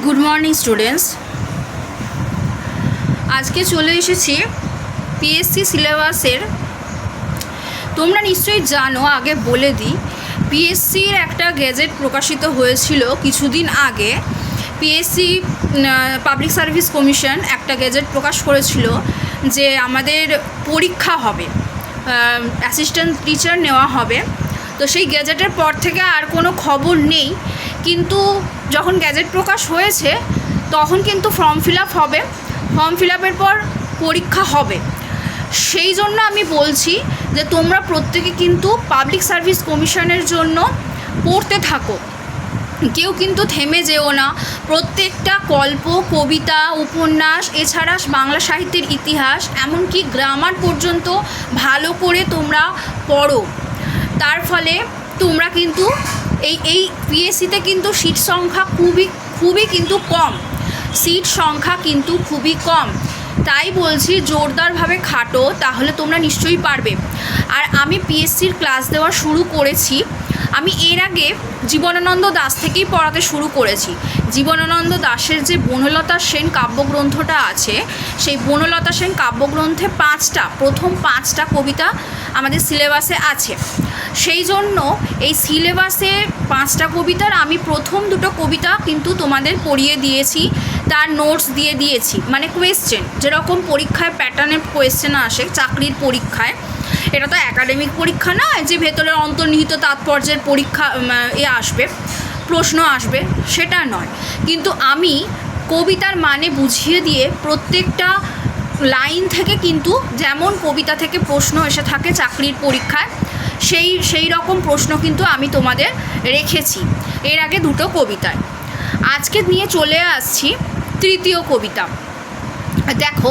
Good morning students. আজকে চলে এসেছি পিএসসি সিলেবাসের। তোমরা নিশ্চয়ই জানো, আগে বলে দিই, পিএসসির একটা গেজেট প্রকাশিত হয়েছিল কিছুদিন আগে। পিএসসি পাবলিক সার্ভিস কমিশন একটা গেজেট প্রকাশ করেছিল যে আমাদের পরীক্ষা হবে, অ্যাসিস্ট্যান্ট টিচার নেওয়া হবে। তো সেই গ্যাজেটের পর থেকে আর কোনো খবর নেই, কিন্তু যখন গ্যাজেট প্রকাশ হয়েছে তখন কিন্তু ফর্ম ফিল আপ হবে, ফর্ম ফিল আপের পর পরীক্ষা হবে। সেই জন্য আমি বলছি যে তোমরা প্রত্যেকে কিন্তু পাবলিক সার্ভিস কমিশনের জন্য পড়তে থাকো, কেউ কিন্তু থেমে যেও না। প্রত্যেকটা গল্প, কবিতা, উপন্যাস, এছাড়া বাংলা সাহিত্যের ইতিহাস, এমনকি গ্রামার পর্যন্ত ভালো করে তোমরা পড়ো। তার ফলে তোমরা কিন্তু এই পিএসসিতে কিন্তু সিট সংখ্যা খুবই কিন্তু কম, সিট সংখ্যা কিন্তু খুবই কম। তাই বলছি জোরদারভাবে খাটো, তাহলে তোমরা নিশ্চয়ই পারবে। আর আমি পিএসসির ক্লাস দেওয়া শুরু করেছি, আমি এর আগে জীবনানন্দ দাশ থেকেই পড়াতে শুরু করেছি। জীবনানন্দ দাশের যে বনলতা সেন কাব্যগ্রন্থটা আছে, সেই বনলতা সেন কাব্যগ্রন্থে প্রথম পাঁচটা কবিতা আমাদের সিলেবাসে আছে। সেই জন্য এই সিলেবাসে 5টা কবিতার আমি প্রথম 2টো কবিতা কিন্তু তোমাদের পড়িয়ে দিয়েছি, তার নোটস দিয়ে দিয়েছি। মানে কোয়েশ্চেন, যেরকম পরীক্ষায় প্যাটার্নের কোয়েশ্চেন আসে চাকরির পরীক্ষায়, এটা তো একাডেমিক পরীক্ষা নয় যে ভেতরের অন্তর্নিহিত তাৎপর্যের পরীক্ষা আসবে, প্রশ্ন আসবে, সেটা নয়। কিন্তু আমি কবিতার মানে বুঝিয়ে দিয়ে প্রত্যেকটা লাইন থেকে কিন্তু যেমন কবিতা থেকে প্রশ্ন এসে থাকে চাকরির পরীক্ষায়, সেই রকম প্রশ্ন কিন্তু আমি তোমাদের রেখেছি এর আগে 2টো কবিতায়। আজকে নিয়ে চলে আসছি তৃতীয় কবিতা। দেখো,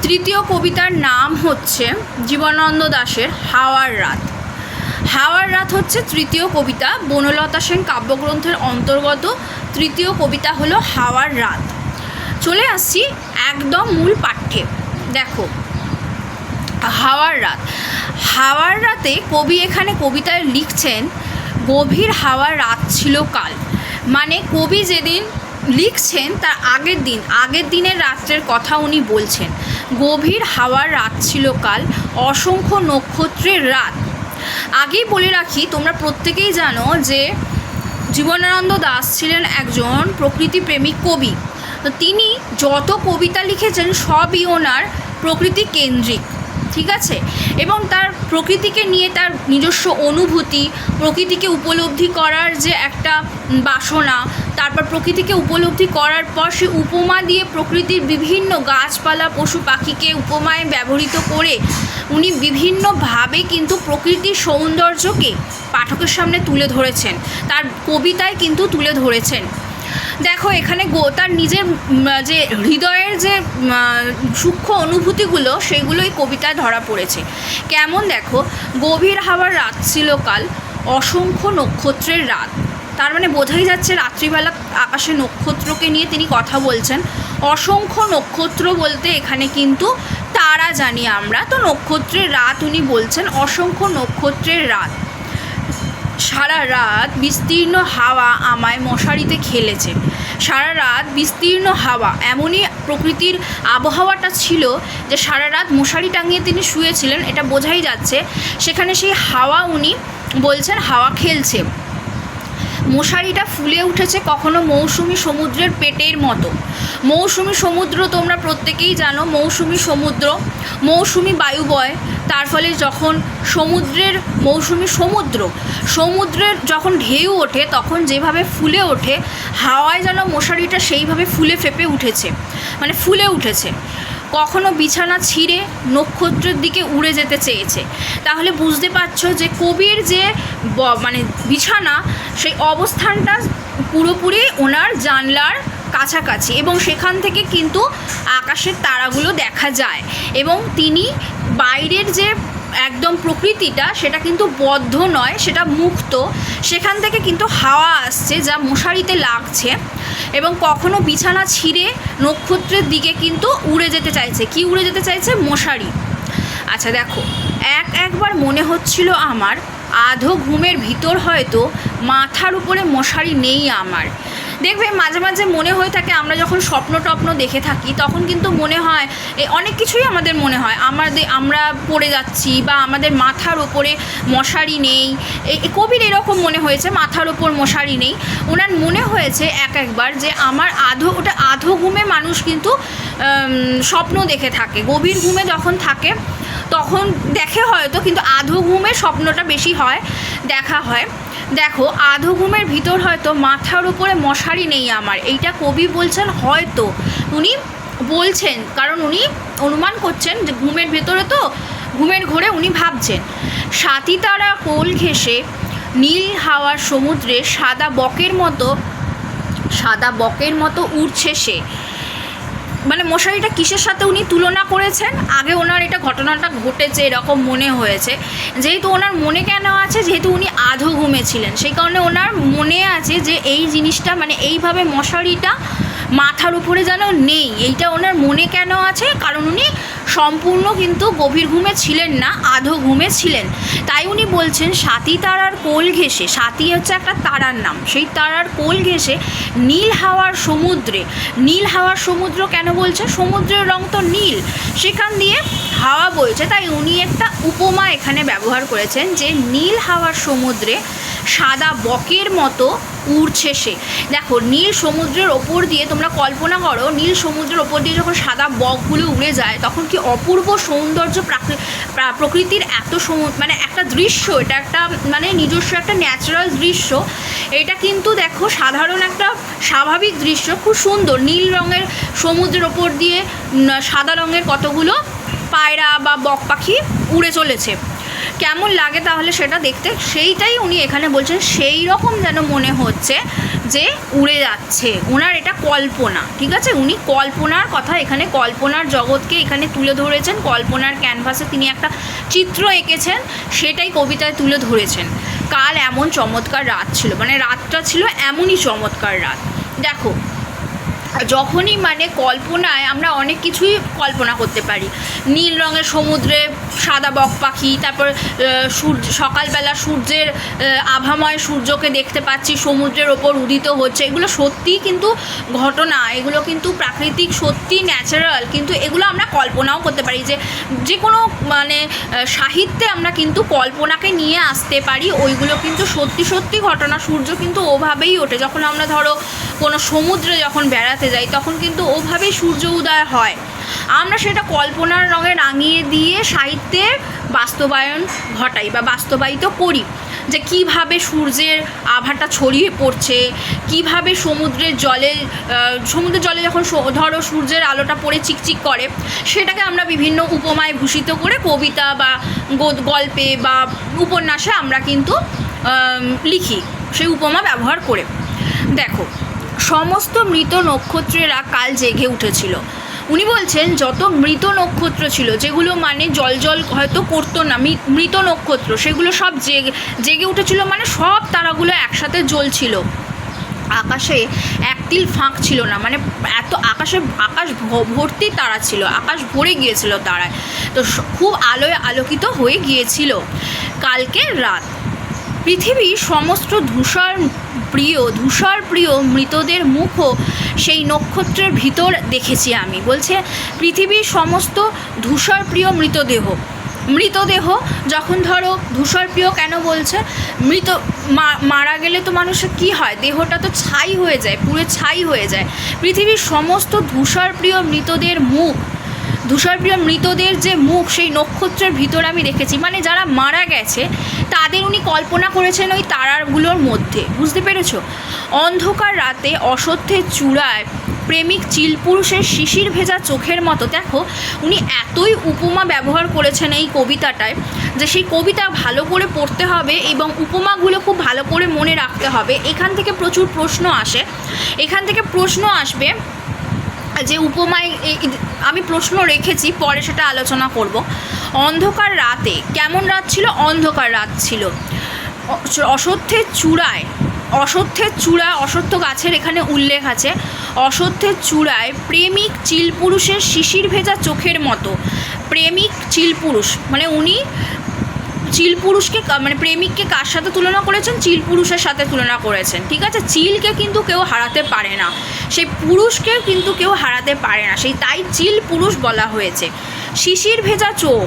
তৃতীয় কবিতার নাম হচ্ছে জীবনানন্দ দাশের হাওয়ার রাত। হাওয়ার রাত হচ্ছে তৃতীয় কবিতা, বনলতা সেন কাব্যগ্রন্থের অন্তর্গত তৃতীয় কবিতা হলো হাওয়ার রাত। চলে আসছি একদম মূল পাঠ্যে। দেখো, হাওয়ার রাত। হাওয়ার রাতে কবি এখানে কবিতায় লিখছেন, গভীর হাওয়ার রাত ছিল কাল। মানে কবি যেদিন লিখছেন তার আগের দিনের রাত্রের কথা উনি বলছেন। গভীর হাওয়ার রাত ছিল কাল, অসংখ্য নক্ষত্রের রাত। আগেই বলে রাখি, তোমরা প্রত্যেকেই জানো যে জীবনানন্দ দাশ ছিলেন একজন প্রকৃতিপ্রেমিক কবি। তো তিনি যত কবিতা লিখেছেন সবই ওনার প্রকৃতি কেন্দ্রিক, ঠিক আছে? এবং তার প্রকৃতিকে নিয়ে তার নিজস্ব অনুভূতি, প্রকৃতিকে উপলব্ধি করার যে একটা বাসনা, তারপর প্রকৃতিকে উপলব্ধি করার পর সে উপমা দিয়ে প্রকৃতির বিভিন্ন গাছপালা, পশু পাখিকে উপমায় ব্যবহৃত করে উনি বিভিন্নভাবে কিন্তু প্রকৃতির সৌন্দর্যকে পাঠকের সামনে তুলে ধরেছেন, তার কবিতায় কিন্তু তুলে ধরেছেন। দেখো, এখানে তার নিজের যে হৃদয়ের যে সূক্ষ্ম অনুভূতিগুলো, সেগুলোই কবিতায় ধরা পড়েছে। কেমন দেখো, গভীর হাওয়ার রাত ছিল কাল, অসংখ্য নক্ষত্রের রাত। তার মানে বোঝাই যাচ্ছে রাত্রিবেলা আকাশে নক্ষত্রকে নিয়ে তিনি কথা বলছেন। অসংখ্য নক্ষত্র বলতে এখানে কিন্তু তারা জানি আমরা, তো নক্ষত্রের রাত উনি বলছেন, অসংখ্য নক্ষত্রের রাত। সারা রাত বিস্তীর্ণ হাওয়া আমায় মশারিতে খেলেছে। সারা রাত বিস্তীর্ণ হাওয়া, এমনই প্রকৃতির আবহাওয়াটা ছিল যে সারা রাত মশারি টাঙিয়ে তিনি শুয়েছিলেন, এটা বোঝাই যাচ্ছে। সেখানে সেই হাওয়া উনি বলছেন হাওয়া খেলছে। মশারিটা ফুলে উঠেছে কখনো মৌসুমি সমুদ্রের পেটের মতো। মৌসুমি সমুদ্র তোমরা প্রত্যেকেই জানো, মৌসুমি সমুদ্র, মৌসুমি বায়ু বয়, তার ফলে যখন সমুদ্রের যখন ঢেউ ওঠে তখন যেভাবে ফুলে ওঠে, হাওয়ায় যেন মশারিটা সেইভাবে ফুলে ফেপে উঠেছে, মানে ফুলে উঠেছে। কখনো বিছানা ছিঁড়ে নক্ষত্রের দিকে উড়ে যেতে চেয়েছে। তাহলে বুঝতে পারছো যে কবির যে মানে বিছানা, সেই অবস্থানটা পুরোপুরি ওনার জানলার কাছাকাছি, এবং সেখান থেকে কিন্তু আকাশের তারাগুলো দেখা যায়। এবং তিনি বাইরের যে একদম প্রকৃতিটা, সেটা কিন্তু বদ্ধ নয়, সেটা মুক্ত, সেখান থেকে কিন্তু হাওয়া আসছে যা মশারিতে লাগছে। এবং কখনো বিছানা ছিঁড়ে নক্ষত্রের দিকে কিন্তু উড়ে যেতে চাইছে। কি উড়ে যেতে চাইছে? মশারি। আচ্ছা দেখো, একবার মনে হচ্ছিল আমার, আধো ঘুমের ভিতর হয়তো মাথার উপরে মশারি নেই আমার। দেখবে মাঝে মাঝে মনে হয়ে থাকে, আমরা যখন স্বপ্ন টপ্ন দেখে থাকি তখন কিন্তু মনে হয় অনেক কিছুই আমাদের মনে হয় আমরা পড়ে যাচ্ছি, বা আমাদের মাথার ওপরে মশারি নেই। কবির এরকম মনে হয়েছে, মাথার ওপর মশারি নেই। ওনার মনে হয়েছে একবার যে আমার ওটা আধো ঘুমে মানুষ কিন্তু স্বপ্ন দেখে থাকে, গভীর ঘুমে যখন থাকে তখন দেখে হয়তো, কিন্তু আধো ঘুমে স্বপ্নটা বেশি হয়, দেখা হয়। দেখো, আধো ঘুমের ভিতর হয়তো মাথার উপরে মশারি নেই আমার, এইটা কবি বলছেন। হয়তো উনি বলছেন কারণ উনি অনুমান করছেন যে ঘুমের ভেতরে, তো ঘুমের ঘোরে উনি ভাবছেন সাথী তারা কোল ঘেঁষে নীল হাওয়ার সমুদ্রে সাদা বকের মতো উড়ছে সে। মানে মশারিটা কিসের সাথে উনি তুলনা করেছেন? আগে ওনার এটা ঘটনাটা ঘটেছে এরকম মনে হয়েছে, যেহেতু ওনার মনে কেন আছে, যেহেতু উনি আধো ঘুমেছিলেন, সেই কারণে ওনার মনে আছে যে এই জিনিসটা, মানে এইভাবে মশারিটা মাথার উপরে যেন নেই। এইটা ওনার মনে কেন আছে? কারণ উনি সম্পূর্ণ কিন্তু গভীর ঘুমে ছিলেন না, আধো ঘুমে ছিলেন। তাই উনি বলছেন সাথী তারার কোল ঘেঁষে, সাথী হচ্ছে একটা তারার নাম, সেই তারার কোল ঘেঁষে নীল হাওয়ার সমুদ্রে। নীল হাওয়ার সমুদ্র কেন বলছে? সমুদ্রের রং তো নীল, সেখান দিয়ে হাওয়া বইছে, তাই উনি একটা উপমা এখানে ব্যবহার করেছেন যে নীল হাওয়ার সমুদ্রে সাদা বকের মতো উড়ছে সে। দেখো, নীল সমুদ্রের ওপর দিয়ে তোমরা কল্পনা করো, নীল সমুদ্রের ওপর দিয়ে যখন সাদা বকগুলো উড়ে যায় তখন কি অপূর্ব সৌন্দর্য, প্রকৃতির এত মানে একটা দৃশ্য, এটা একটা মানে নিজস্ব একটা ন্যাচারাল দৃশ্য। এটা কিন্তু দেখো সাধারণ একটা স্বাভাবিক দৃশ্য, খুব সুন্দর। নীল রঙের সমুদ্রের ওপর দিয়ে সাদা রঙের কতগুলো পায়রা বা বক পাখি উড়ে চলেছে, কেমন লাগে তাহলে সেটা দেখতে? সেইটাই উনি এখানে বলছেন, সেই রকম যেন মনে হচ্ছে যে উড়ে যাচ্ছে। ওনার এটা কল্পনা, ঠিক আছে? উনি কল্পনার কথা এখানে, কল্পনার জগৎকে এখানে তুলে ধরেছেন, কল্পনার ক্যানভাসে তিনি একটা চিত্র এঁকেছেন, সেটাই কবিতায় তুলে ধরেছেন। কাল এমন চমৎকার রাত ছিল, মানে রাতটা ছিল এমনই চমৎকার রাত। দেখো, যখনই মানে কল্পনায় আমরা অনেক কিছুই কল্পনা করতে পারি, নীল রঙের সমুদ্রে সাদা বক পাখি, তারপর সকালবেলা সূর্যের আভাময় সূর্যকে দেখতে পাচ্ছি সমুদ্রের ওপর উদিত হচ্ছে, এগুলো সত্যিই কিন্তু ঘটনা, এগুলো কিন্তু প্রাকৃতিক, সত্যি ন্যাচারাল, কিন্তু এগুলো আমরা কল্পনাও করতে পারি। যে কোনো মানে সাহিত্যে আমরা কিন্তু কল্পনাকে নিয়ে আসতে পারি, ওইগুলো কিন্তু সত্যি সত্যি ঘটনা। সূর্য কিন্তু ওভাবেই ওঠে, যখন আমরা ধরো কোনো সমুদ্রে যখন বেড়াতে যাই তখন কিন্তু ওভাবেই সূর্য উদয় হয়, আমরা সেটা কল্পনার রঙে রাঙিয়ে দিয়ে সাহিত্যের বাস্তবায়ন ঘটাই বা বাস্তবায়িত করি, যে কিভাবে সূর্যের আভাটা ছড়িয়ে পড়ছে, কিভাবে সমুদ্রের জলে যখন ধরো সূর্যের আলোটা পড়ে চিকচিক করে, সেটাকে আমরা বিভিন্ন উপমায় ভূষিত করে কবিতা বা গল্পে বা উপন্যাসে আমরা কিন্তু লিখি, সেই উপমা ব্যবহার করে। দেখো, সমস্ত মৃত নক্ষত্রেরা কাল জেগে উঠেছিল। উনি বলছেন যত মৃত নক্ষত্র ছিল, যেগুলো মানে জল হয়তো করতো না, মৃত নক্ষত্র, সেগুলো সব জেগে উঠেছিল, মানে সব তারাগুলো একসাথে জ্বলছিল। আকাশে একতিল ফাঁক ছিল না, মানে এত আকাশ ভর্তি তারা ছিল, আকাশ ভরে গিয়েছিল তারায়, তো খুব আলোয় আলোকিত হয়ে গিয়েছিল কালকের রাত। পৃথিবীর সমস্ত ধূসর প্রিয় মৃতদের মুখও সেই নক্ষত্রের ভিতর দেখেছি আমি। বলছে পৃথিবীর সমস্ত ধূসর প্রিয় মৃতদেহ, যখন ধরো ধূসর প্রিয় কেন বলছে? মারা গেলে তো মানুষের কী হয়, দেহটা তো ছাই হয়ে যায়, পুরো ছাই হয়ে যায়। পৃথিবীর সমস্ত ধূসর প্রিয় মৃতদের যে মুখ, সেই নক্ষত্রের ভিতর আমি দেখেছি, মানে যারা মারা গেছে তাদের উনি কল্পনা করেছেন ওই তারাগুলোর মধ্যে, বুঝতে পেরেছ? অন্ধকার রাতে অসত্যের চূড়ায় প্রেমিক চিলপুরুষের শিশির ভেজা চোখের মতো। দেখো, উনি এতই উপমা ব্যবহার করেছেন এই কবিতাটায়, যে সেই কবিতা ভালো করে পড়তে হবে এবং উপমাগুলো খুব ভালো করে মনে রাখতে হবে। এখান থেকে প্রচুর প্রশ্ন আসবে, যে উপমায় আমি প্রশ্ন রেখেছি, পরে সেটা আলোচনা করব। অন্ধকার রাতে, কেমন রাত ছিল? অন্ধকার রাত ছিল। অসত্যের চূড়ায়, অসত্য গাছের এখানে উল্লেখ আছে, অসত্যের চূড়ায় প্রেমিক চিলপুরুষের শিশির ভেজা চোখের মতো। প্রেমিক চিলপুরুষ মানে উনি চিল পুরুষকে মানে প্রেমিককে কার সাথে তুলনা করেছেন? চিল পুরুষের সাথে তুলনা করেছেন, ঠিক আছে? চিলকে কিন্তু কেউ হারাতে পারে না, সেই পুরুষকে কিন্তু কেউ হারাতে পারে না, সেই তাই চিল পুরুষ বলা হয়েছে। শিশির ভেজা চোখ,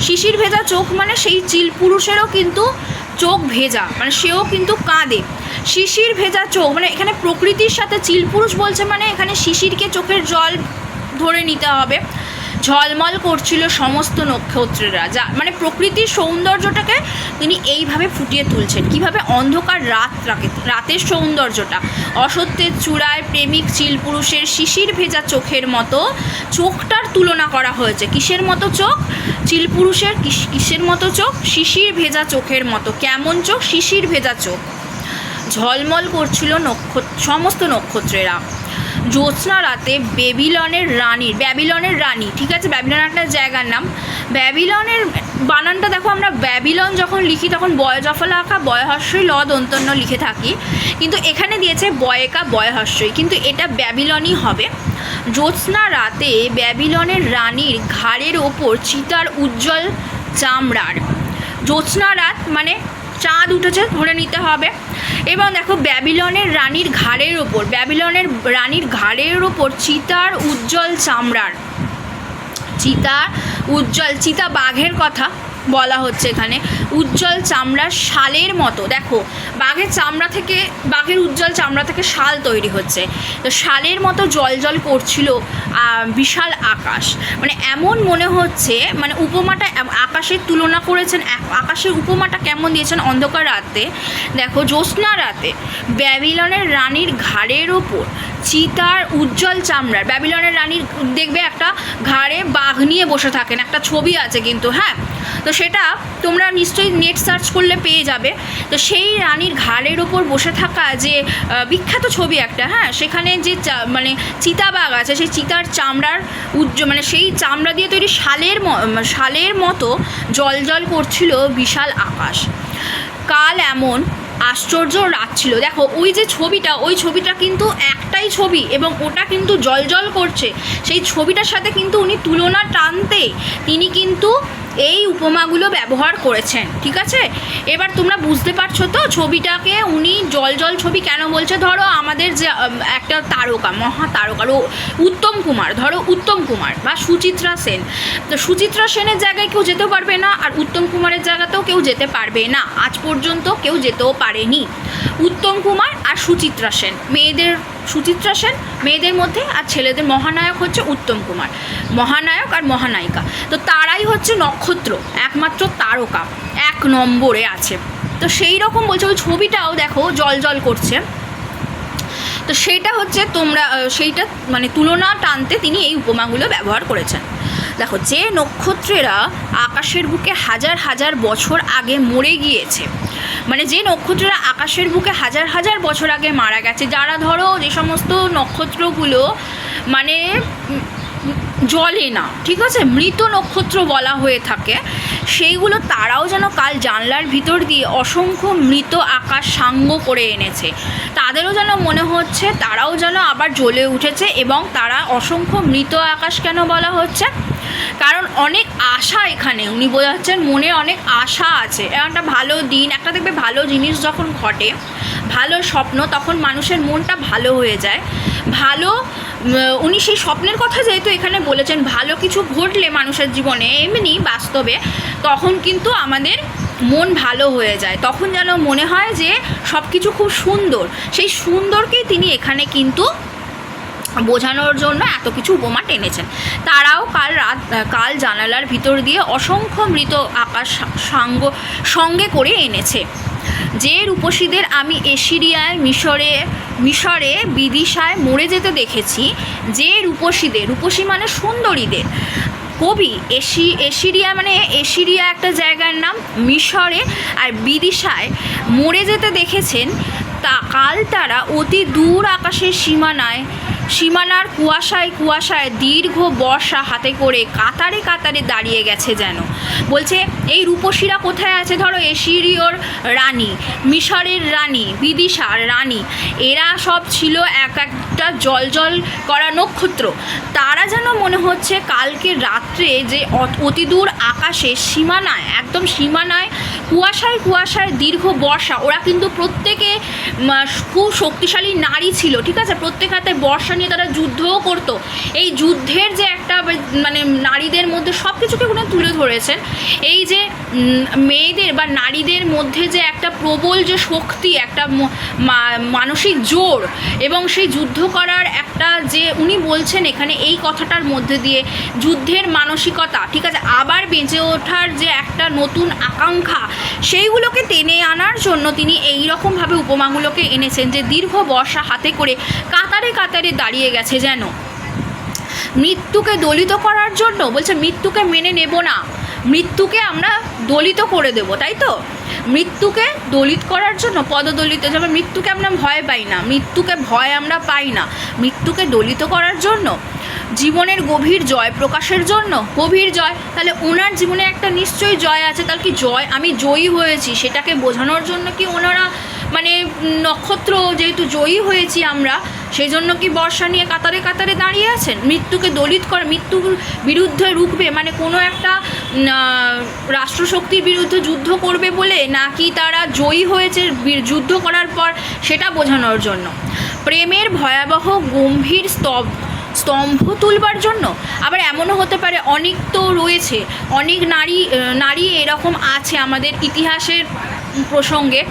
শিশির ভেজা চোখ মানে সেই চিল পুরুষেরও কিন্তু চোখ ভেজা, মানে সেও কিন্তু কাঁদে। শিশির ভেজা চোখ মানে এখানে প্রকৃতির সাথে চিল পুরুষ বলছে, মানে এখানে শিশিরকে চোখের জল ধরে নিতে হবে। ঝলমল করছিল সমস্ত নক্ষত্রেরা, যা মানে প্রকৃতির সৌন্দর্যটাকে তিনি এইভাবে ফুটিয়ে তুলছেন। কিভাবে? অন্ধকার রাতের সৌন্দর্যটা অসত্যের চূড়ায় প্রেমিক চিল পুরুষের শিশির ভেজা চোখের মতো চোখটার তুলনা করা হয়েছে। কিসের মতো চোখ? চিল পুরুষের কিসের মতো চোখ? শিশির ভেজা চোখের মতো। কেমন চোখ? শিশির ভেজা চোখ। ঝলমল করছিল সমস্ত নক্ষত্রেরা। জ্যোৎস্না রাতে ব্যাবিলনের রানী, ঠিক আছে? ব্যাবিলন একটা জায়গার নাম। ব্যাবিলনের বানানটা দেখো, আমরা ব্যাবিলন যখন লিখি তখন বয়জফলা আঁকা বয়হস্যই ল দন্তন্য লিখে থাকি, কিন্তু এখানে দিয়েছে বয়েকা বয়হস্যই, কিন্তু এটা ব্যাবিলনই হবে। জ্যোৎস্না রাতে ব্যাবিলনের রানীর ঘাড়ের ওপর চিতার উজ্জ্বল চামড়ার। জ্যোৎস্না রাত মানে চাঁদ উঠেছে ধরে নিতে হবে। এবং দেখো ব্যাবিলনের রানীর ঘাড়ের ওপর চিতার উজ্জ্বল চামড়ার, চিতা বাঘের কথা বলা হচ্ছে এখানে। উজ্জ্বল চামড়ার শালের মতো, দেখো বাঘের উজ্জ্বল চামড়া থেকে শাল তৈরি হচ্ছে, তো শালের মতো জল করছিল বিশাল আকাশ। মানে এমন মনে হচ্ছে, মানে উপমাটা আকাশের তুলনা করেছেন, আকাশের উপমাটা কেমন দিয়েছেন? অন্ধকার রাতে দেখো, জ্যোৎস্না রাতে ব্যাবিলনের রানীর ঘাড়ের ওপর চিতার উজ্জ্বল চামড়ার। ব্যাবিলনের রানীর দেখবে একটা ঘাড়ে বাঘ নিয়ে বসে থাকেন, একটা ছবি আছে কিন্তু, হ্যাঁ, তো সেটা তোমরা নিশ্চয়ই নেট সার্চ করলে পেয়ে যাবে। তো সেই রানীর ঘাড়ের ওপর বসে থাকা যে বিখ্যাত ছবি একটা, হ্যাঁ, সেখানে যে মানে চিতাবাঘ আছে, সেই চিতার চামড়ার মানে সেই চামড়া দিয়ে তৈরি শালের মতো জল করছিল বিশাল আকাশ। কাল এমন আশ্চর্য রাত ছিল। দেখো ওই ছবিটা কিন্তু একটাই ছবি এবং ওটা কিন্তু জল করছে। সেই ছবিটার সাথে কিন্তু উনি তুলনা টানতে তিনি কিন্তু এই উপমাগুলো ব্যবহার করেছেন, ঠিক আছে? এবার তোমরা বুঝতে পারছো তো ছবিটাকে উনি জল ছবি কেন বলছে? ধরো আমাদের যে একটা তারকা, মহাতারকা উত্তম কুমার বা সুচিত্রা সেন, তো সুচিত্রা সেনের জায়গায় কেউ যেতে পারবে না, আর উত্তম কুমারের জায়গাতেও কেউ যেতে পারবে না, আজ পর্যন্ত কেউ যেতেও পারেনি। উত্তম কুমার আর সুচিত্রা সেন, সুচিত্রা সেন মেয়েদের মধ্যে, আর ছেলেদের মহানায়ক হচ্ছে উত্তম কুমার, মহানায়ক আর মহানায়িকা। তো তারাই হচ্ছে নক্ষত্র, একমাত্র তারকা 1 নম্বরে আছে। তো সেই রকম বলছে, ওই ছবিটাও দেখো জল করছে। তো সেইটা হচ্ছে সেইটা মানে তুলনা টানতে তিনি এই উপমাগুলো ব্যবহার করেছেন। দেখো, যে নক্ষত্রেরা আকাশের বুকে হাজার বছর আগে মরে গিয়েছে, মানে যে নক্ষত্ররা আকাশের বুকে হাজার বছর আগে মারা গেছে, যারা ধরো যে সমস্ত নক্ষত্রগুলো মানে জ্বলে না, ঠিক আছে, মৃত নক্ষত্র বলা হয়ে থাকে, সেইগুলো তারাও যেন কাল জানলার ভিতর দিয়ে অসংখ্য মৃত আকাশ সাঙ্গ করে এনেছে। তাদেরও যেন মনে হচ্ছে তারাও যেন আবার জ্বলে উঠেছে, এবং তারা অসংখ্য মৃত আকাশ কেন বলা হচ্ছে? কারণ অনেক আশা, এখানে উনি বোঝাচ্ছেন মনে অনেক আশা আছে। একটা ভালো দিন, একটা দেখবে ভালো জিনিস যখন ঘটে, ভালো স্বপ্ন, তখন মানুষের মনটা ভালো হয়ে যায়। উনি সেই স্বপ্নের কথা যেহেতু এখানে বলেছেন, ভালো কিছু ঘটলে মানুষের জীবনে এমনি বাস্তবে, তখন কিন্তু আমাদের মন ভালো হয়ে যায়, তখন যেন মনে হয় যে সব কিছু খুব সুন্দর। সেই সুন্দরকেই তিনি এখানে কিন্তু বোঝানোর জন্য এত কিছু উপমা টেনেছেন। তারাও কাল জানালার ভিতর দিয়ে অসংখ্য মৃত আকাশ সঙ্গে করে এনেছে। যে রূপসীদের আমি এশিরিয়ায় মিশরে বিদিশায় মরে যেতে দেখেছি, যে রূপসী মানে সুন্দরীদের, কবি এশিরিয়া একটা জায়গার নাম, মিশরে আর বিদিশায় মরে যেতে দেখেছেন, কাল তারা অতি দূর আকাশের সীমানার কুয়াশায় কুয়াশায় দীর্ঘ বর্ষা হাতে করে কাতারে কাতারে দাঁড়িয়ে গেছে যেন। বলছে এই রূপসীরা কোথায় আছে? ধরো এশিরিয়র রানী, মিশরের রানী, বিদিশার রানী, এরা সব ছিল এক একটা জল করা নক্ষত্র। তারা যেন মনে হচ্ছে কালকে রাত্রে যে অতি দূর আকাশে সীমানায়, একদম সীমানায় কুয়াশায় কুয়াশায় দীর্ঘ বর্ষা, ওরা কিন্তু প্রত্যেকে খুব শক্তিশালী নারী ছিল, ঠিক আছে? প্রত্যেক হাতে বর্ষা নিয়ে তারা যুদ্ধও করতো। এই যুদ্ধের যে একটা মানে নারীদের মধ্যে সব কিছুকে উনি তুলে ধরেছেন। এই যে মেয়েদের বা নারীদের মধ্যে যে একটা প্রবল যে শক্তি, একটা মানসিক জোর এবং সেই যুদ্ধ করার একটা যে উনি বলছেন এখানে এই কথাটার মধ্যে দিয়ে যুদ্ধের মানসিকতা, ঠিক আছে, আবার বেঁচে ওঠার যে একটা নতুন আকাঙ্ক্ষা, সেইগুলোকে টেনে আনার জন্য তিনি এই রকমভাবে উপমাগুলোকে এনেছেন যে দীর্ঘ বর্ষা হাতে করে কাতারে কাতারে দাঁড়িয়ে গেছে যেন। মৃত্যুকে দলিত করার জন্য বলছে মৃত্যুকে মেনে নেব না, মৃত্যুকে আমরা দলিত করে দেব, তাই তো? মৃত্যুকে দলিত করার জন্য, পদদলিত, যেমন মৃত্যুকে আমরা ভয় পাই না, মৃত্যুকে ভয় আমরা পাই না, মৃত্যুকে দলিত করার জন্য, জীবনের গভীর জয় প্রকাশের জন্য, গভীর জয়, তাহলে ওনার জীবনে একটা নিশ্চয়ই জয় আছে। তাহলে কি জয়, আমি জয়ী হয়েছি সেটাকে বোঝানোর জন্য কি ওনারা মানে নক্ষত্র যেহেতু জয়ী হয়েছি আমরা, সেই জন্য কি বর্ষা নিয়ে কাতারে কাতারে দাঁড়িয়ে আছেন? মৃত্যুকে দলিত করে, মৃত্যুর বিরুদ্ধে রুখবে মানে কোনো একটা রাষ্ট্রশক্তির বিরুদ্ধে যুদ্ধ করবে বলে, নাকি তারা জয়ী হয়েছে যুদ্ধ করার পর, সেটা বোঝানোর জন্য। প্রেমের ভয়াবহ গম্ভীর স্তম্ভ তুলবার জন্য। আবার এমনও হতে পারে, অনেক তো রয়েছে, অনেক নারী এরকম আছে আমাদের ইতিহাসের প্রসঙ্গে।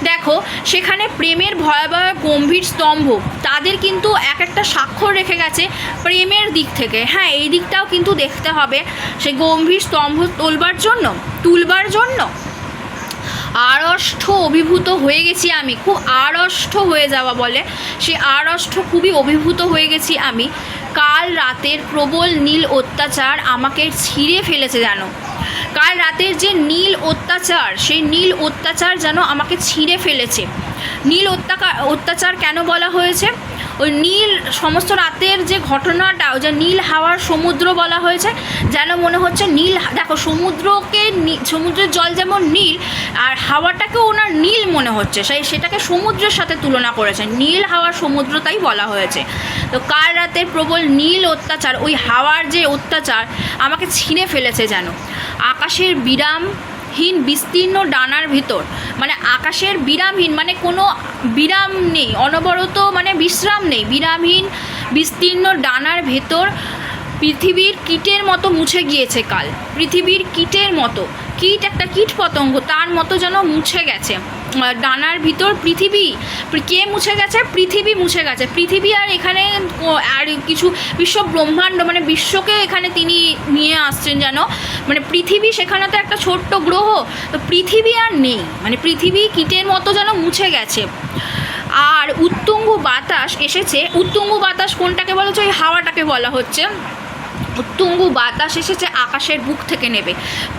দেখো সেখানে প্রেমের ভয়াবহ গম্ভীর স্তম্ভ, তাদের কিন্তু এক একটা স্বাক্ষর রেখে গেছে প্রেমের দিক থেকে। হ্যাঁ, এই দিকটাও কিন্তু দেখতে হবে, সেই গম্ভীর স্তম্ভ তুলবার জন্য আড়ষ্ট অভিভূত হয়ে গেছি আমি, খুব আড়ষ্ট হয়ে যাওয়া বলে, সে আড়ষ্ট খুবই অভিভূত হয়ে গেছি আমি। কাল রাতের প্রবল নীল অত্যাচার আমাকে ছিঁড়ে ফেলেছে যেন। কাল রাতের যে নীল অত্যাচার, সেই নীল অত্যাচার যেন আমাকে ছিঁড়ে ফেলেছে। নীল অত্যাচার কেন বলা হয়েছে? ওই নীল সমস্ত রাতের যে ঘটনাটা, ওই যে নীল হাওয়ার সমুদ্র বলা হয়েছে, যেন মনে হচ্ছে নীল, দেখো সমুদ্রের জল যেমন নীল, আর হাওয়াটাকেও ওনার নীল মনে হচ্ছে, সেটাকে সমুদ্রের সাথে তুলনা করেছেন, নীল হাওয়ার সমুদ্র তাই বলা হয়েছে। তো কাল রাতের প্রবল নীল অত্যাচার, ওই হাওয়ার যে অত্যাচার আমাকে ছিঁড়ে ফেলেছে যেন। আকাশের বিরামহীন বিস্তীর্ণ ডানার ভিতর, মানে আকাশের বিরামহীন মানে কোনো বিরাম নেই, অনবরত মানে বিশ্রাম নেই, বিরামহীন বিস্তীর্ণ ডানার ভেতর পৃথিবীর কীটের মতো মুছে গিয়েছে কাল। পৃথিবীর কীটের মতো, কীট একটা কীট পতঙ্গ, তার মতো যেন মুছে গেছে ডানার ভিতর পৃথিবী। কে মুছে গেছে? পৃথিবী মুছে গেছে। পৃথিবী আর এখানে আর কিছু বিশ্ব ব্রহ্মাণ্ড মানে বিশ্বকে এখানে তিনি নিয়ে আসছেন যেন, মানে পৃথিবী সেখানে তো একটা ছোট্ট গ্রহ, তো পৃথিবী আর নেই, মানে পৃথিবী কীটের মতো যেন মুছে গেছে। আর উত্তুঙ্গ বাতাস এসেছে। উত্তুঙ্গ বাতাস কোনটাকে বলা হচ্ছে? ওই হাওয়াটাকে বলা হচ্ছে। উত্তুঙ্গ বাতাস এসেছে আকাশের বুক থেকে নেবে।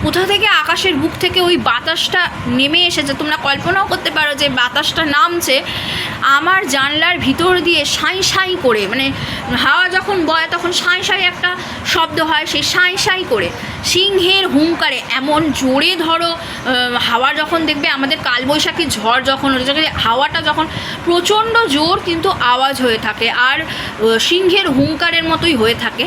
কোথা থেকে? আকাশের বুক থেকে ওই বাতাসটা নেমে এসেছে। তোমরা কল্পনাও করতে পারো যে বাতাসটা নামছে আমার জানলার ভিতর দিয়ে সাঁই সাঁই করে, মানে হাওয়া যখন বয় তখন সাঁই সাঁই একটা শব্দ হয়, সেই সাঁই সাঁই করে সিংহের হুঙ্কারে এমন জোরে ধরো হাওয়া যখন দেখবে আমাদের কালবৈশাখী ঝড় যখন হাওয়াটা যখন প্রচণ্ড জোর কিন্তু আওয়াজ হয়ে থাকে আর সিংহের হুঙ্কারের মতোই হয়ে থাকে।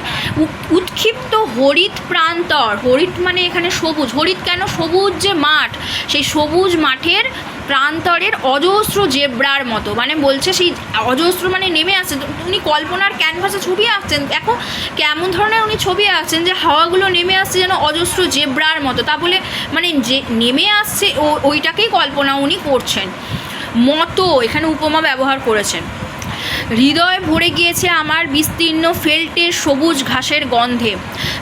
উৎক্ষিপ্ত হরিৎ প্রান্তর, হরিৎ মানে এখানে সবুজ, হরিৎ কেন? সবুজ যে মাঠ, সেই সবুজ মাঠের প্রান্তরের অজস্র জেব্রার মতো, মানে বলছে সেই অজস্র মানে নেমে আসছে। উনি কল্পনার ক্যানভাসে ছবি আঁকছেন, দেখো কেমন ধরনের উনি ছবি আঁকছেন যে হাওয়াগুলো নেমে আসছে যেন অজস্র জেব্রার মতো, তা বলে মানে যে নেমে আসছে ওইটাকেই কল্পনা উনি করছেন। মতো এখানে উপমা ব্যবহার করেছেন। হৃদয় ভরে গিয়েছে আমার বিস্তীর্ণ ফেল্টের সবুজ ঘাসের গন্ধে।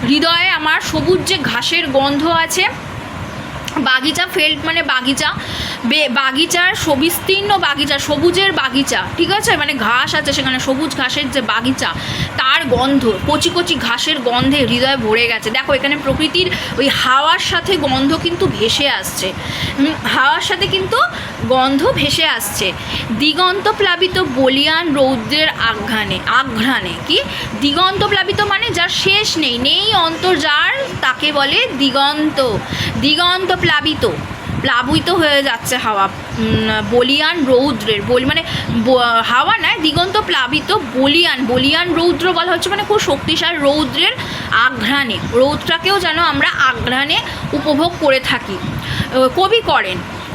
হৃদয়ে আমার সবুজ যে ঘাসের গন্ধ আছে বাগিচা ফেল্ড মানে বাগিচা, বাগিচার বিস্তীর্ণ বাগিচা, সবুজের বাগিচা, ঠিক আছে, মানে ঘাস আছে সেখানে, সবুজ ঘাসের যে বাগিচা, তার গন্ধ, কচি কচি ঘাসের গন্ধে হৃদয় ভরে গেছে। দেখো এখানে প্রকৃতির ওই হাওয়ার সাথে গন্ধ কিন্তু ভেসে আসছে, হাওয়ার সাথে কিন্তু গন্ধ ভেসে আসছে। দিগন্ত প্লাবিত বলিয়ান রৌদ্রের আঘ্রাণে কি দিগন্ত প্লাবিত মানে যার শেষ নেই, নেই অন্তর যার, তাকে বলে দিগন্ত। দিগন্ত প্লাবিত হয়ে যাচ্ছে হাওয়া, বলিয়ান রৌদ্রের, মানে হাওয়া নয়, দিগন্ত প্লাবিত বলিয়ান রৌদ্র বলা হচ্ছে মানে খুব শক্তিশালী রৌদ্রের আঘ্রাণে, রৌদ্রটাকেও যেন আমরা আঘ্রাণে উপভোগ করে থাকি।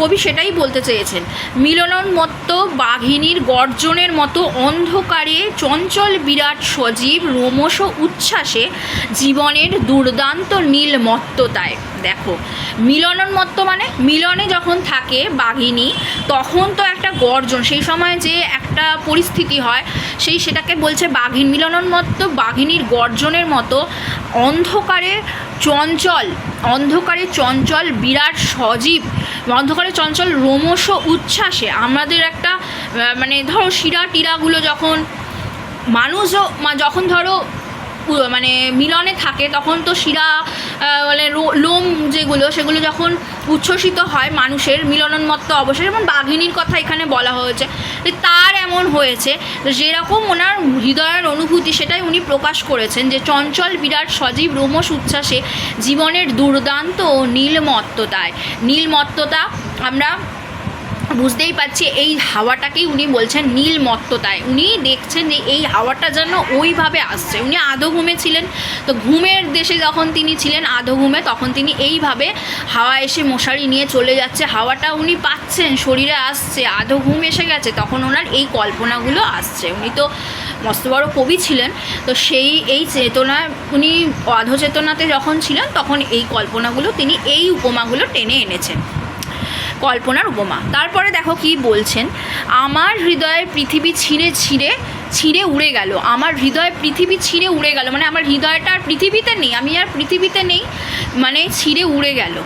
কবি সেটাই বলতে চেয়েছেন। মিলনোন্মত্ত বাঘিনীর গর্জনের মতো অন্ধকারে চঞ্চল বিরাট সজীব রোমশ উচ্ছ্বাসে জীবনের দুর্দান্ত নীলমত্ততায়। দেখো মিলনোন্মত্ত মানে মিলনে যখন থাকে বাঘিনী তখন তো একটা গর্জন, সেই সময় যে একটা পরিস্থিতি হয় সেটাকে বলছে মিলনোন্মত্ত বাঘিনীর গর্জনের মতো অন্ধকারে চঞ্চল বিরাট সজীব, অন্ধকারে চঞ্চল রোমশ উচ্ছ্বাসে। আমাদের একটা মানে ধরো টিরাগুলো যখন যখন ধরো মানে মিলনে থাকে তখন তো মানে লোম সেগুলো যখন উচ্ছ্বসিত হয় মানুষের মিলনোন্মত্ত অবশ্যই, যেমন বাঘিনীর কথা এখানে বলা হয়েছে, তার এমন হয়েছে যেরকম ওনার হৃদয়ের অনুভূতি সেটাই উনি প্রকাশ করেছেন, যে চঞ্চল বিরাট সজীব রোমশ উচ্ছ্বাসে জীবনের দুর্দান্ত ও নীলমত্ততা আমরা বুঝতেই পারছি। এই হাওয়াটাকেই উনি বলছেন নীলমত্ততায়। উনি দেখছেন যে এই হাওয়াটা যেন ওইভাবে আসছে। উনি আধো ঘুমে ছিলেন, তো ঘুমের দেশে যখন তিনি ছিলেন আধো ঘুমে, তখন তিনি এইভাবে হাওয়া এসে মশারি নিয়ে চলে যাচ্ছে, হাওয়াটা উনি পাচ্ছেন, শরীরে আসছে, আধো ঘুম এসে গেছে, তখন ওনার এই কল্পনাগুলো আসছে। উনি তো মস্ত বড় কবি ছিলেন, তো এই চেতনা উনি অধো চেতনাতে যখন ছিলেন তখন এই কল্পনাগুলো তিনি এই উপমাগুলো টেনে এনেছেন, কল্পনার উপমা। তারপরে দেখো কি বলছেন, আমার হৃদয়ে পৃথিবী ছিঁড়ে উড়ে গেল, আমার হৃদয়ে পৃথিবী ছিঁড়ে উড়ে গেল, মানে আমার হৃদয়টা আর পৃথিবীতে নেই, আমি আর পৃথিবীতে নেই, মানে ছিঁড়ে উড়ে গেল।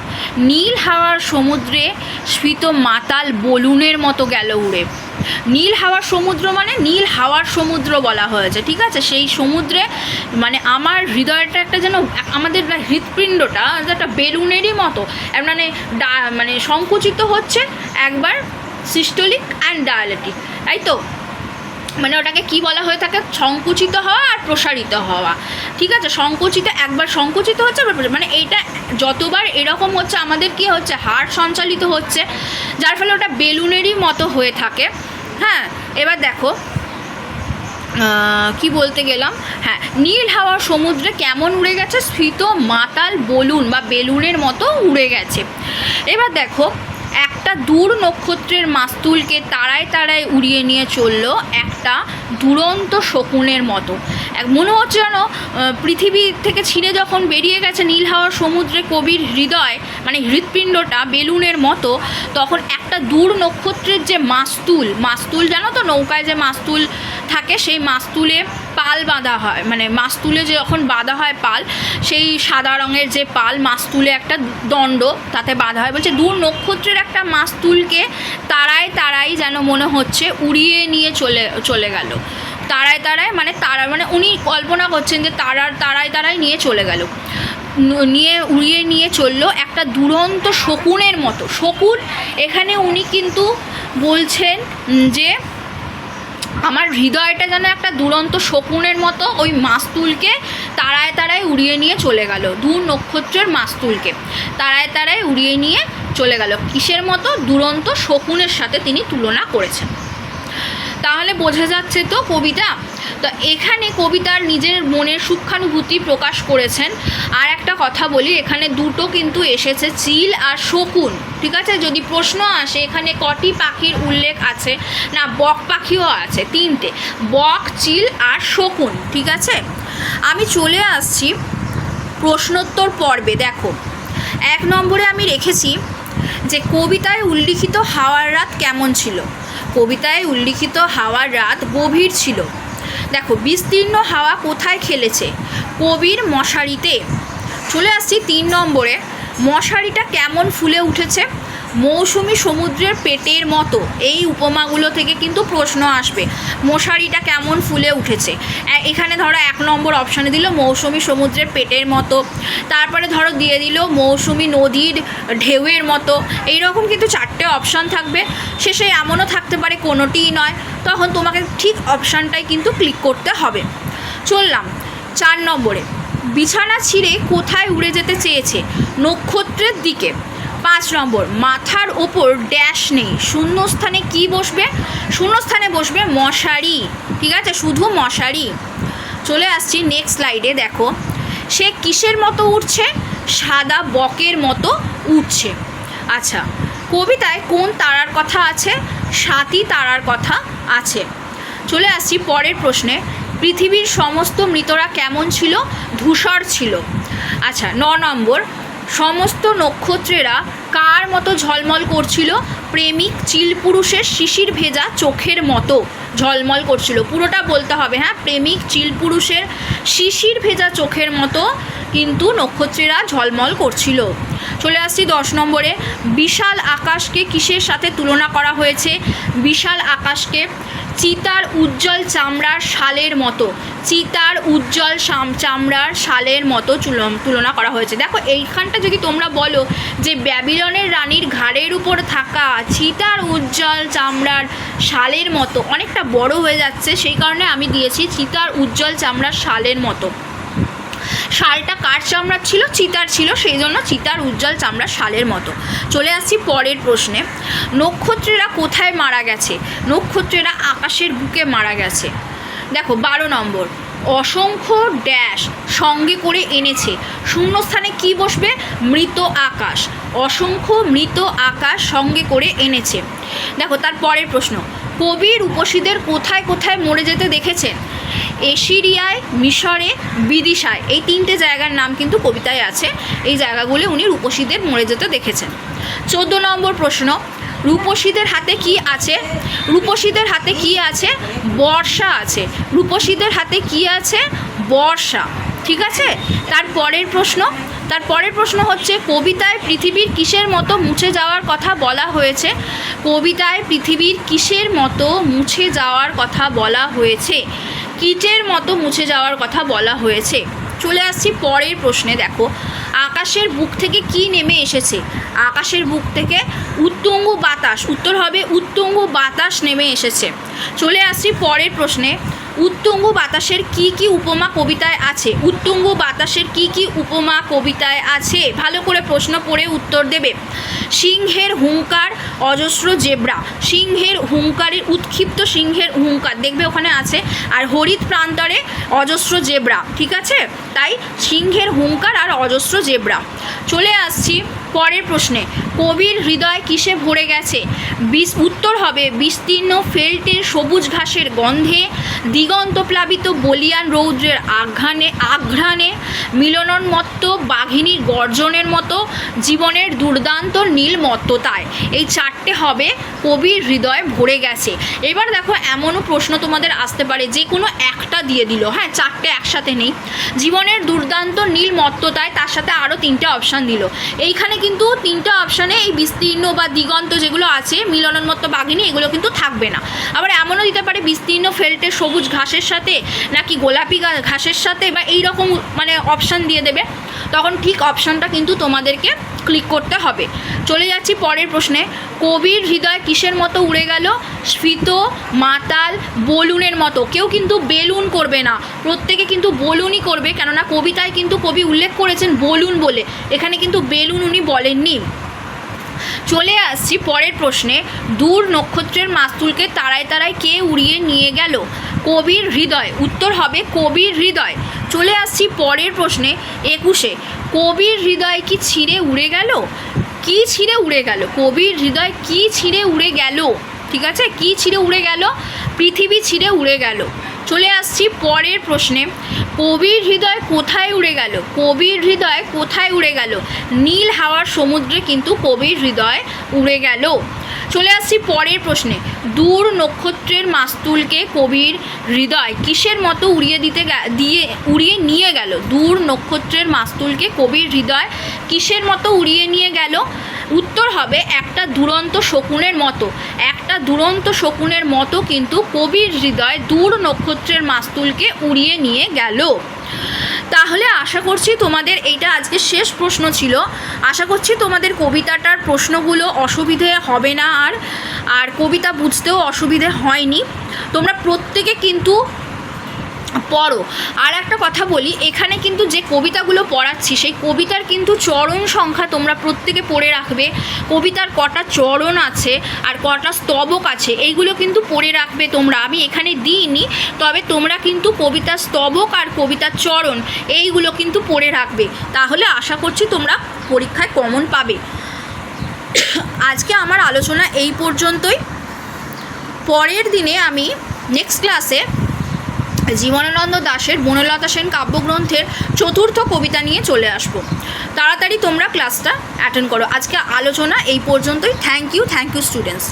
নীল হাওয়ার সমুদ্রে স্ফীত মাতাল বলুনের মতো গেল উড়ে। নীল হাওয়ার সমুদ্র মানে নীল হাওয়ার সমুদ্র বলা হয়েছে, ঠিক আছে, সেই সমুদ্রে মানে আমার হৃদয়টা একটা যেন, আমাদের হৃৎপিণ্ডটা একটা বেলুনেরই মতো মানে সংকুচিত হচ্ছে, একবার সিস্টোলিক অ্যান্ড ডায়ালেটিক, তাই তো, মানে ওটাকে কি বলা হয়ে থাকে, সংকুচিত হওয়া আর প্রসারিত হওয়া, ঠিক আছে, একবার সংকুচিত হচ্ছে, মানে এইটা যতবার এরকম হচ্ছে আমাদের কি হচ্ছে, হাড় সঞ্চালিত হচ্ছে, যার ফলে ওটা বেলুনেরই মতো হয়ে থাকে। হ্যাঁ, এবার দেখো কি বলতে গেলাম, হ্যাঁ, নীল হাওয়ার সমুদ্রে কেমন উড়ে গেছে, স্ফীত মাতাল বলুন বা বেলুনের মতো উড়ে গেছে। এবার দেখো একটা দূর নক্ষত্রের মাস্তুলকে তারায় উড়িয়ে নিয়ে চলল একটা দুরন্ত শকুনের মতো। মনে হচ্ছে যেন পৃথিবী থেকে ছিঁড়ে যখন বেরিয়ে গেছে নীল হাওয়ার সমুদ্রে কবির হৃদয়, মানে হৃৎপিণ্ডটা বেলুনের মতো, তখন একটা দূর নক্ষত্রের যে মাস্তুল জানো তো, নৌকায় যে মাস্তুল থাকে, সেই মাস্তুলে পাল বাঁধা হয়, মানে মাস্তুলে যখন বাঁধা হয় পাল, সেই সাদা রঙের যে পাল মাস্তুলে একটা দণ্ড তাতে বাঁধা হয়, বলছে দূর নক্ষত্রের একটা মাস্তুলকে তারায় যেন মনে হচ্ছে উড়িয়ে নিয়ে চলে গেল। তারায় মানে উনি কল্পনা করছেন যে তারায় নিয়ে চলে গেল, উড়িয়ে নিয়ে চললো একটা দুরন্ত শকুনের মতো। শকুন এখানে উনি কিন্তু বলছেন যে আমার হৃদয়টা যেন একটা দুরন্ত শকুনের মতো ওই মাস্তুলকে তারায় উড়িয়ে নিয়ে চলে গেল, দূর নক্ষত্রের মাস্তুলকে তারায় উড়িয়ে নিয়ে চলে গেল। কিসের মতো, দুরন্ত শকুনের সাথে তিনি তুলনা করেছেন। তাহলে বোঝা যাচ্ছে তো কবিতা। তো এখানে কবিতার নিজের মনের সূক্ষ্মানুভূতি প্রকাশ করেছেন। আর একটা কথা বলি, এখানে দুটো কিন্তু এসেছে, চিল আর শকুন, ঠিক আছে। যদি প্রশ্ন আসে এখানে কটি পাখির উল্লেখ আছে, না বক পাখিও আছে, 3টে, বক, চিল আর শকুন, ঠিক আছে। আমি চলে আসছি প্রশ্নোত্তর পর্বে। দেখো 1 নম্বরে আমি রেখেছি যে কবিতায় উল্লিখিত হাওয়ার রাত কেমন ছিল। কবিতায় উল্লিখিত হাওয়ার রাত গভীর ছিল। দেখো বিস্তীর্ণ হাওয়া কোথায় খেলেছে, কবির মশারিতে। চলে আসছি 3 নম্বরে, মশারিটা কেমন ফুলে উঠেছে? মৌসুমী সমুদ্রের পেটের মতো। এই উপমাগুলো থেকে কিন্তু প্রশ্ন আসবে। মশারিটা কেমন ফুলে উঠেছে, এখানে ধরো 1 নম্বর অপশানে দিল মৌসুমী সমুদ্রের পেটের মতো, তারপরে ধরো দিয়ে দিল মৌসুমী নদীর ঢেউয়ের মতো। এইরকম কিন্তু 4টে অপশান থাকবে, শেষে এমনও থাকতে পারে কোনোটিই নয়, তখন তোমাকে ঠিক অপশানটাই কিন্তু ক্লিক করতে হবে। চললাম 4 নম্বরে। বিছানা ছিঁড়ে কোথায় উড়ে যেতে চেয়েছে? নক্ষত্রের দিকে। 5 নম্বর, মাথার ওপর ড্যাশ নেই, শূন্যস্থানে কি বসবে? শূন্যস্থানে বসবে মশারি। ঠিক আছে, শুধু মশারি। চলে আসছি নেক্সট স্লাইডে। দেখো, সে কিসের মতো উঠছে? সাদা বকের মতো উঠছে। আচ্ছা, কবিতায় কোন তারার কথা আছে? 7টি তারার কথা আছে। চলে আসছি পরের প্রশ্নে। পৃথিবীর সমস্ত মৃতরা কেমন ছিল? ধূসর ছিল। আচ্ছা, 9 নম্বর, সমস্ত নক্ষত্রেরা কার মতো ঝলমল করছিল? প্রেমিক চিল পুরুষের শিশির ভেজা চোখের মতো ঝলমল করছিল। পুরোটা বলতে হবে, হ্যাঁ। প্রেমিক চিল পুরুষের শিশির ভেজা চোখের মতো কিন্তু নক্ষত্রেরা ঝলমল করছিল। চলে আসছি 10 নম্বরে। বিশাল আকাশকে কিসের সাথে তুলনা করা হয়েছে? বিশাল আকাশকে চিতার উজ্জ্বল চামড়ার শালের মতো। চিতার উজ্জ্বল চামড়ার শালের মতো তুলনা করা হয়েছে। দেখো, এইখানটা যদি তোমরা বলো যে ব্যাবিলনের রানীর ঘাড়ের উপর থাকা চিতার উজ্জ্বল চামড়ার শালের মতো, অনেকটা বড় হয়ে যাচ্ছে, সেই কারণে আমি দিয়েছি চিতার উজ্জ্বল চামড়ার শালের মতো। শালটা কার চামড়ার ছিল? চিতার ছিল, সেই জন্য চিতার উজ্জ্বল চামড়ার শালের মতো। চলে আসছি পরের প্রশ্নে। নক্ষত্রেরা কোথায় মারা গেছে? নক্ষত্রেরা আকাশের বুকে মারা গেছে। দেখো 12 নম্বর, অসংখ্য ড্যাশ সঙ্গে করে এনেছে, শূন্যস্থানে কি বসবে? মৃত আকাশ। অসংখ্য মৃত আকাশ সঙ্গে করে এনেছে। দেখো তার পরের প্রশ্ন, কবি রূপসীদের কোথায় কোথায় মরে যেতে দেখেছেন? এশিরিয়ায়, মিশরে, বিদিশায়। এই 3টে জায়গার নাম কিন্তু কবিতায় আছে। এই জায়গাগুলো উনি রূপসীদের মরে যেতে দেখেছেন। 14 নম্বর প্রশ্ন, রূপসীদের হাতে কি আছে? রূপসীদের হাতে কি আছে? বর্ষা আছে। রূপসীদের হাতে কি আছে? বর্ষা। ঠিক আছে, তারপরের প্রশ্ন হচ্ছে, কবিতায় পৃথিবীর কিসের মতো মুছে যাওয়ার কথা বলা হয়েছে? কবিতায় পৃথিবীর কিসের মতো মুছে যাওয়ার কথা বলা হয়েছে? কীটের মতো মুছে যাওয়ার কথা বলা হয়েছে। চলে আসছি পরের প্রশ্নে। দেখো, আকাশের বুক থেকে কি নেমে এসেছে? আকাশের বুক থেকে উত্তুঙ্গ বাতাস। উত্তর হবে উত্তুঙ্গ বাতাস নেমে এসেছে। চলে আসছি পরের প্রশ্নে। উত্তুঙ্গ বাতাসের কি কি উপমা কবিতায় আছে? উত্তুঙ্গ বাতাসের কি কি উপমা কবিতায় আছে? ভালো করে প্রশ্ন পড়ে উত্তর দেবে। সিংহের হুঙ্কার, অজস্র জেব্রা। সিংহের হুঙ্কারের উৎক্ষিপ্ত সিংহের হুঙ্কার দেখবে ওখানে আছে, আর হরিৎ প্রান্তরে অজস্র জেব্রা। ঠিক আছে, তাই সিংহের হুঙ্কার আর অজস্র জেব্রা। চলে আসছি পরের প্রশ্নে। কবির হৃদয় কিসে ভরে গেছে? উত্তর হবে বিস্তীর্ণ ফেল্টের সবুজ ঘাসের গন্ধে, দিগন্তপ্লাবিত বলিয়ান রৌদ্রের আঘ্রাণে, মিলনোন্মত্ত বাঘিনীর গর্জনের মতো, জীবনের দুর্দান্ত নীলমত্ততায়। এই 4টে হবে কবির হৃদয় ভরে গেছে। এবার দেখো, এমনও প্রশ্ন তোমাদের আসতে পারে যে কোনো একটা দিয়ে দিল, হ্যাঁ, 4টে একসাথে নেই। জীবনের দুর্দান্ত নীলমত্ততায়, তার সাথে আরও 3টে অপশান দিল। এইখানে কিন্তু 3টে অপশানে এই বিস্তীর্ণ বা দিগন্ত যেগুলো আছে, মিলনোন্মত্ত বাঘিনী, এগুলো কিন্তু থাকবে না। আবার এমনও দিতে পারে বিস্তীর্ণ ফেল্টের সবুজ ঘাসের সাথে, নাকি গোলাপি ঘাসের সাথে, বা এই রকম মানে অপশান দিয়ে দেবে। তখন ঠিক অপশানটা কিন্তু তোমাদেরকে ক্লিক করতে হবে। চলে যাচ্ছি পরের প্রশ্নে। কবির হৃদয় কিসের মতো উড়ে গেল? স্ফীত, মাতাল, বলুনের মতো। কেউ কিন্তু বেলুন করবে না, প্রত্যেকে কিন্তু বলুনই করবে, কেননা কবিতায় কিন্তু কবি উল্লেখ করেছেন বলুন বলে, এখানে কিন্তু বেলুন উনি বলেননি। চলে আসছি পরের প্রশ্নে। দূর নক্ষত্রের মাস্তুলকে তারায় তারায় কে উড়িয়ে নিয়ে গেল? কবির হৃদয়। উত্তর হবে কবির হৃদয়। চলে আসছি পরের প্রশ্নে 21। কবির হৃদয় কি ছিঁড়ে উড়ে গেল? কি ছিঁড়ে উড়ে গেল? কবির হৃদয় কি ছিঁড়ে উড়ে গেল? ঠিক আছে, কি ছিঁড়ে উড়ে গেল? পৃথিবী ছিঁড়ে উড়ে গেল। চলে আসছি পরের প্রশ্নে। কবির হৃদয় কোথায় উড়ে গেল? কবির হৃদয় কোথায় উড়ে গেল? নীল হাওয়ার সমুদ্রে কিন্তু কবির হৃদয় উড়ে গেল। চলে আসছি পরের প্রশ্নে। দূর নক্ষত্রের মাস্তুলকে কবির হৃদয় কিসের মতো উড়িয়ে নিয়ে গেল? দূর নক্ষত্রের মাস্তুলকে কবির হৃদয় কিসের মতো উড়িয়ে নিয়ে গেল? উত্তর হবে একটা দুরন্ত শকুনের মতো। একটা দুরন্ত শকুনের মতো কিন্তু কবির হৃদয় দূর নক্ষত্রের মাস্তুলকে উড়িয়ে নিয়ে গেল। তাহলে আশা করছি তোমাদের এইটা আজকে শেষ প্রশ্ন ছিল। আশা করছি তোমাদের কবিতাটার প্রশ্নগুলো অসুবিধে হবে না, আর কবিতা বুঝতেও অসুবিধে হয়নি। তোমরা প্রত্যেকে কিন্তু পড়ো। আর একটা কথা বলি, এখানে কিন্তু যে কবিতাগুলো পড়াচ্ছি সেই কবিতার কিন্তু চরণ সংখ্যা তোমরা প্রত্যেকে পড়ে রাখবে। কবিতার কটা চরণ আছে আর কটা স্তবক আছে এইগুলো কিন্তু পড়ে রাখবে তোমরা। আমি এখানে দিইনি, তবে তোমরা কিন্তু কবিতার স্তবক আর কবিতার চরণ এইগুলো কিন্তু পড়ে রাখবে। তাহলে আশা করছি তোমরা পরীক্ষায় কমন পাবে। আজকে আমার আলোচনা এই পর্যন্তই। পরের দিনে আমি নেক্সট ক্লাসে জীবনানন্দ দাশের বনলতা সেন কাব্যগ্রন্থের 4র্থ কবিতা নিয়ে চলে আসব। তাড়াতাড়ি তোমরা ক্লাসটা অ্যাটেন্ড করো। আজকে আলোচনা এই পর্যন্তই। Thank you students.